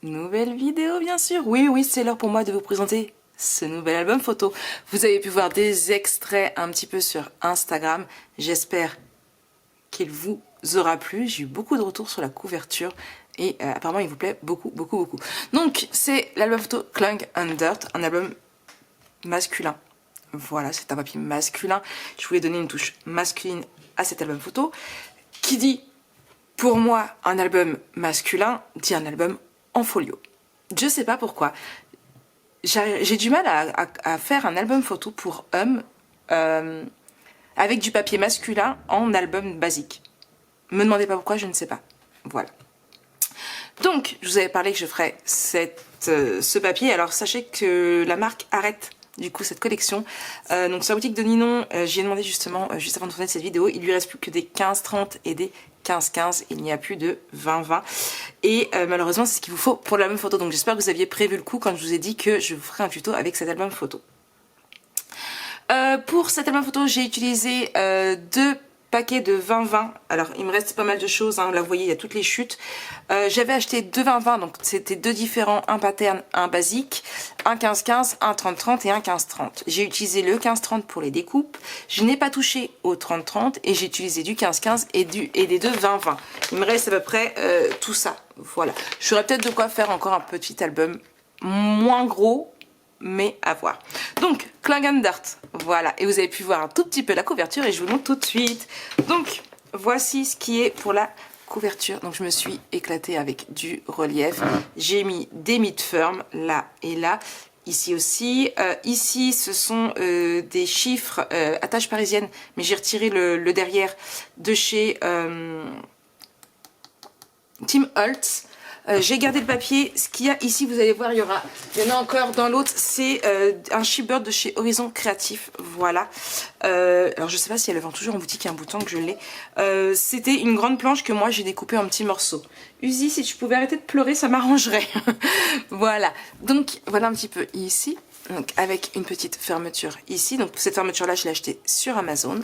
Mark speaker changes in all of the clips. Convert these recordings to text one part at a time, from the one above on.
Speaker 1: Nouvelle vidéo bien sûr. Oui, c'est l'heure pour moi de vous présenter ce nouvel album photo. Vous avez pu voir des extraits un petit peu sur Instagram. J'espère qu'il vous aura plu. J'ai eu beaucoup de retours sur la couverture et apparemment il vous plaît beaucoup. Donc c'est l'album photo Clang and Dirt, un album masculin. Voilà, c'est un papier masculin. Je voulais donner une touche masculine à cet album photo. Qui dit pour moi un album masculin dit un album en folio. Je sais pas pourquoi. J'ai du mal à faire un album photo pour hommes avec du papier masculin en album basique. Me demandez pas pourquoi, je ne sais pas. Voilà. Donc, je vous avais parlé que je ferais ce papier. Alors, sachez que la marque arrête du coup cette collection. Donc, sur la boutique de Ninon, j'y ai demandé justement, juste avant de tourner cette vidéo, il lui reste plus que des 15-30 et des 15-15. Il n'y a plus de 20-20. Et malheureusement, c'est ce qu'il vous faut pour l'album photo. Donc, j'espère que vous aviez prévu le coup quand je vous ai dit que je vous ferai un tuto avec cet album photo. Pour cet album photo, j'ai utilisé deux paquets de 20-20. Alors, il me reste pas mal de choses, hein. Là, vous voyez, il y a toutes les chutes. J'avais acheté deux 20-20, donc c'était deux différents, un pattern, un basique, un 15-15, un 30-30 et un 15-30. J'ai utilisé le 15-30 pour les découpes. Je n'ai pas touché au 30-30 et j'ai utilisé du 15-15 et des deux 20-20. Il me reste à peu près tout ça. Voilà. J'aurais peut-être de quoi faire encore un petit album moins gros, mais à voir. Donc, Clang and Dirt, voilà. Et vous avez pu voir un tout petit peu la couverture et je vous montre tout de suite. Donc, voici ce qui est pour la couverture. Donc, je me suis éclatée avec du relief. J'ai mis des mid fermes là et là. Ici aussi. Ici, ce sont des chiffres attache parisienne, mais j'ai retiré le derrière de chez Tim Holtz. J'ai gardé le papier. Ce qu'il y a ici, vous allez voir, il y en a encore dans l'autre. C'est un chipboard de chez Horizon Créatif. Voilà. Alors, je sais pas si elle vend toujours en boutique. Il y a un bouton que je l'ai. C'était une grande planche que moi, j'ai découpée en petits morceaux. Uzi, si tu pouvais arrêter de pleurer, ça m'arrangerait. Voilà. Donc, voilà un petit peu ici. Donc, avec une petite fermeture ici. Donc, cette fermeture-là, je l'ai achetée sur Amazon.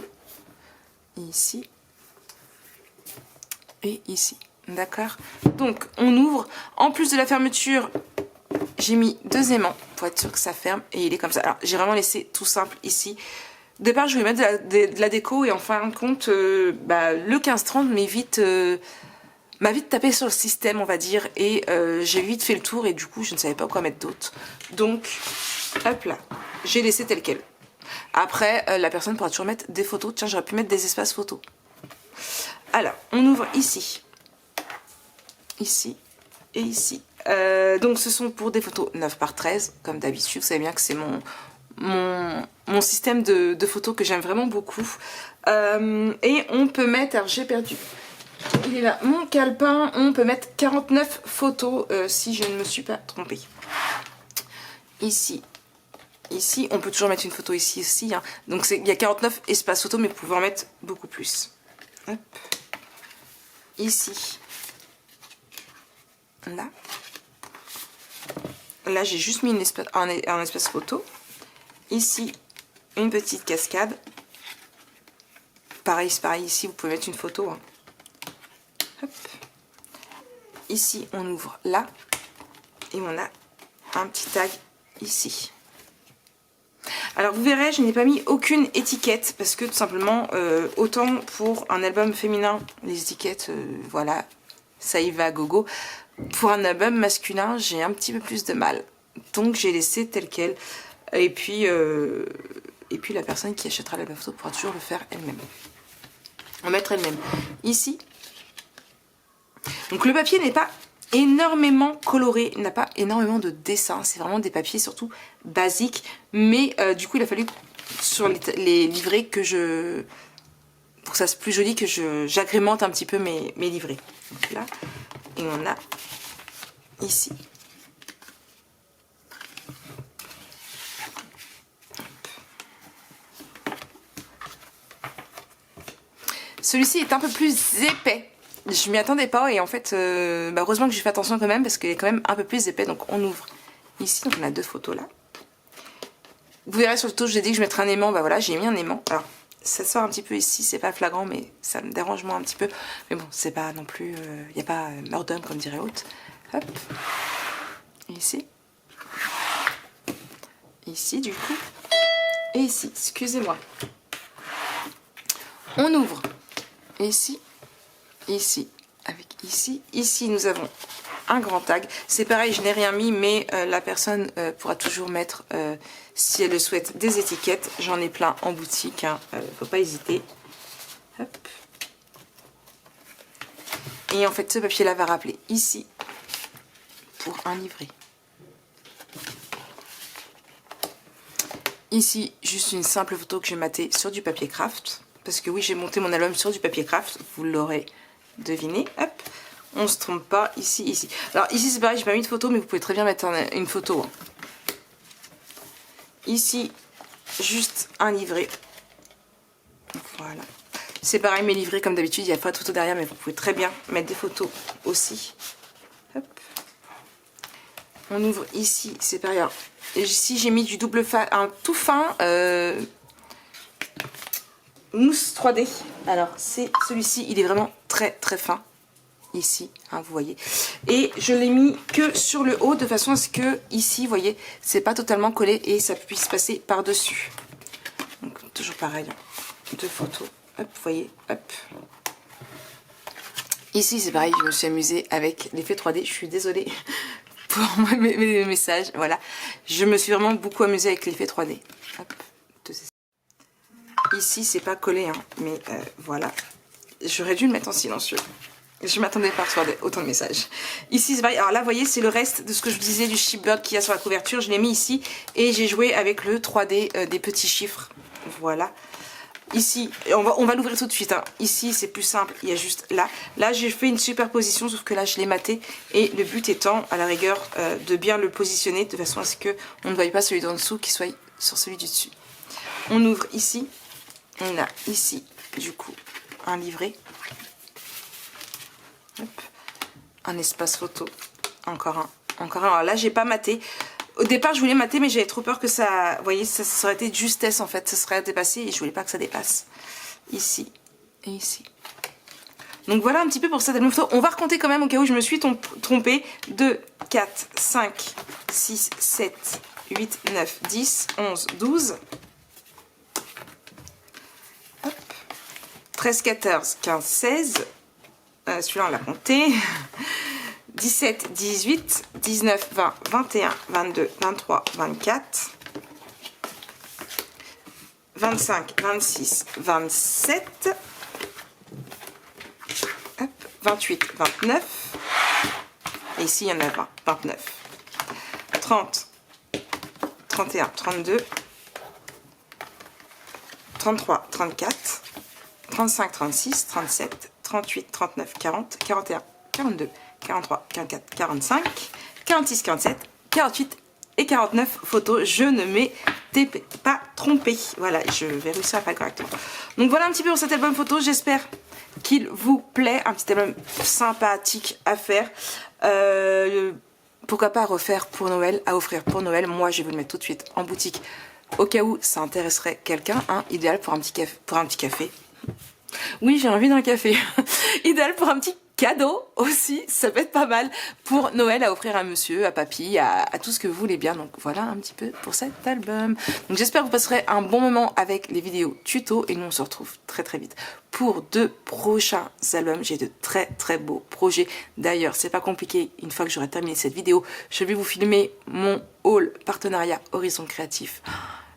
Speaker 1: Ici. Et ici. D'accord. Donc, on ouvre. En plus de la fermeture, j'ai mis deux aimants pour être sûr que ça ferme. Et il est comme ça. Alors, j'ai vraiment laissé tout simple ici. Au départ, je voulais mettre de la déco. Et en fin de compte, le 15-30 m'a vite tapé sur le système, on va dire. Et j'ai vite fait le tour. Et du coup, je ne savais pas quoi mettre d'autre. Donc, hop là. J'ai laissé tel quel. Après, la personne pourra toujours mettre des photos. Tiens, j'aurais pu mettre des espaces photos. Alors, on ouvre ici. Ici et ici. Donc ce sont pour des photos 9 par 13 comme d'habitude. Vous savez bien que c'est mon système de photos que j'aime vraiment beaucoup. Et on peut mettre, alors j'ai perdu, il est là, mon calepin. On peut mettre 49 photos si je ne me suis pas trompée. Ici, on peut toujours mettre une photo ici aussi, hein. Donc il y a 49 espaces photos, mais vous pouvez en mettre beaucoup plus. Hop. Ici. Là j'ai juste mis un espace photo. Ici, une petite cascade. Pareil, c'est pareil. Ici, vous pouvez mettre une photo, hein. Hop. Ici, on ouvre là. Et on a un petit tag ici. Alors, vous verrez, je n'ai pas mis aucune étiquette. Parce que, tout simplement, autant pour un album féminin, les étiquettes, voilà, ça y va à gogo. Pour un album masculin, j'ai un petit peu plus de mal. Donc, j'ai laissé tel quel. Et puis la personne qui achètera l'album photo pourra toujours le faire elle-même. En mettre elle-même. Ici. Donc, le papier n'est pas énormément coloré. Il n'a pas énormément de dessins. C'est vraiment des papiers surtout basiques. Mais du coup, il a fallu sur les livrets que pour que ça soit plus joli, que j'agrémente un petit peu mes livrets. Donc là. Et on a ici. Celui-ci est un peu plus épais. Je m'y attendais pas et en fait, heureusement que j'ai fait attention quand même parce qu'il est quand même un peu plus épais. Donc on ouvre ici, donc on a deux photos là. Vous verrez sur le photo, je vous ai dit que je mettrais un aimant. Bah voilà, j'ai mis un aimant. Alors ça sort un petit peu ici, c'est pas flagrant, mais ça me dérange moins un petit peu. Mais bon, c'est pas non plus, il n'y a pas meurt d'homme comme dirait l'autre. Hop. ici. Ici du coup. Et ici, excusez-moi. On ouvre ici, ici, avec ici. Ici, nous avons un grand tag. C'est pareil, je n'ai rien mis, mais la personne pourra toujours mettre, si elle le souhaite, des étiquettes. J'en ai plein en boutique, hein. Faut pas hésiter. Hop. Et en fait, ce papier-là va rappeler ici pour un livret. Ici, juste une simple photo que j'ai matée sur du papier craft. Parce que oui, j'ai monté mon album sur du papier craft. Vous l'aurez deviné. Hop. On se trompe pas. Ici, ici. Alors ici, c'est pareil, j'ai pas mis de photo, mais vous pouvez très bien mettre une photo. Hein. Ici, juste un livret. Voilà. C'est pareil, mes livrets, comme d'habitude, il n'y a pas de photo derrière, mais vous pouvez très bien mettre des photos aussi. Hop. On ouvre ici, c'est pareil. Alors, ici, j'ai mis du double face, un tout fin mousse 3D. Alors, c'est celui-ci, il est vraiment très très fin. Ici, hein, vous voyez. Et je l'ai mis que sur le haut, de façon à ce que, ici, vous voyez, c'est pas totalement collé et ça puisse passer par-dessus. Donc, toujours pareil, hein, deux photos. Hop, vous voyez, hop. Ici, c'est pareil, je me suis amusée avec l'effet 3D. Je suis désolée pour mes messages. Voilà, je me suis vraiment beaucoup amusée avec l'effet 3D. Hop. Ici, c'est pas collé, hein, mais voilà. J'aurais dû le mettre en silencieux. Je m'attendais pas à recevoir autant de messages. Ici, c'est pareil. Alors là, vous voyez, c'est le reste de ce que je vous disais du chipboard qu'il y a sur la couverture. Je l'ai mis ici et j'ai joué avec le 3D des petits chiffres. Voilà. Ici, on va l'ouvrir tout de suite. Hein. Ici, c'est plus simple. Il y a juste là. Là, j'ai fait une superposition, sauf que là, je l'ai maté. Et le but étant, à la rigueur, de bien le positionner de façon à ce qu'on ne voie pas celui d'en dessous qui soit sur celui du dessus. On ouvre ici. On a ici, du coup, un livret. Hop. Un espace photo. Encore un. Encore un. Alors là, j'ai pas maté. Au départ, je voulais mater, mais j'avais trop peur que ça... Vous voyez, ça aurait été de justesse, en fait. Ça serait dépassé et je voulais pas que ça dépasse. Ici et ici. Donc voilà un petit peu pour cette album photo. On va recompter quand même au cas où je me suis trompée. 2, 4, 5, 6, 7, 8, 9, 10, 11, 12. Hop. 13, 14, 15, 16. Celui-là, on l'a compté. 17, 18, 19, 20, 21, 22, 23, 24, 25, 26, 27, hop, 28, 29, et ici il y en a 20, 29, 30, 31, 32, 33, 34, 35, 36, 37, 38, 39, 40, 41, 42, 43, 44, 45, 46, 47, 48 et 49 photos. Je ne m'étais pas trompée. Voilà, je vais réussir à faire correctement. Donc voilà un petit peu pour cet album photo. J'espère qu'il vous plaît. Un petit album sympathique à faire. Pourquoi pas refaire pour Noël, à offrir pour Noël. Moi, je vais vous le mettre tout de suite en boutique au cas où ça intéresserait quelqu'un. Hein, idéal pour un petit café. Oui, j'ai envie d'un café. Idéal pour un petit cadeau aussi, ça peut être pas mal pour Noël à offrir à monsieur, à papy, à tout ce que vous voulez bien. Donc voilà un petit peu pour cet album. Donc j'espère que vous passerez un bon moment avec les vidéos tuto et nous on se retrouve très très vite pour de prochains albums. J'ai de très très beaux projets. D'ailleurs, c'est pas compliqué, une fois que j'aurai terminé cette vidéo, je vais vous filmer mon haul partenariat Horizon Créatif.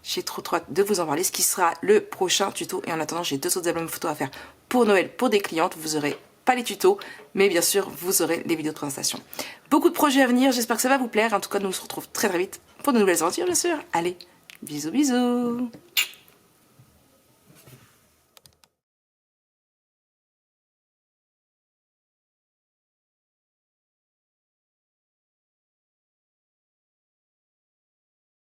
Speaker 1: J'ai trop hâte de vous en parler, ce qui sera le prochain tuto. Et en attendant, j'ai 2 autres albums photos à faire pour Noël, pour des clientes. Vous aurez pas les tutos, mais bien sûr, vous aurez les vidéos de présentation. Beaucoup de projets à venir, j'espère que ça va vous plaire. En tout cas, nous on se retrouve très très vite pour de nouvelles aventures, bien sûr. Allez, bisous bisous.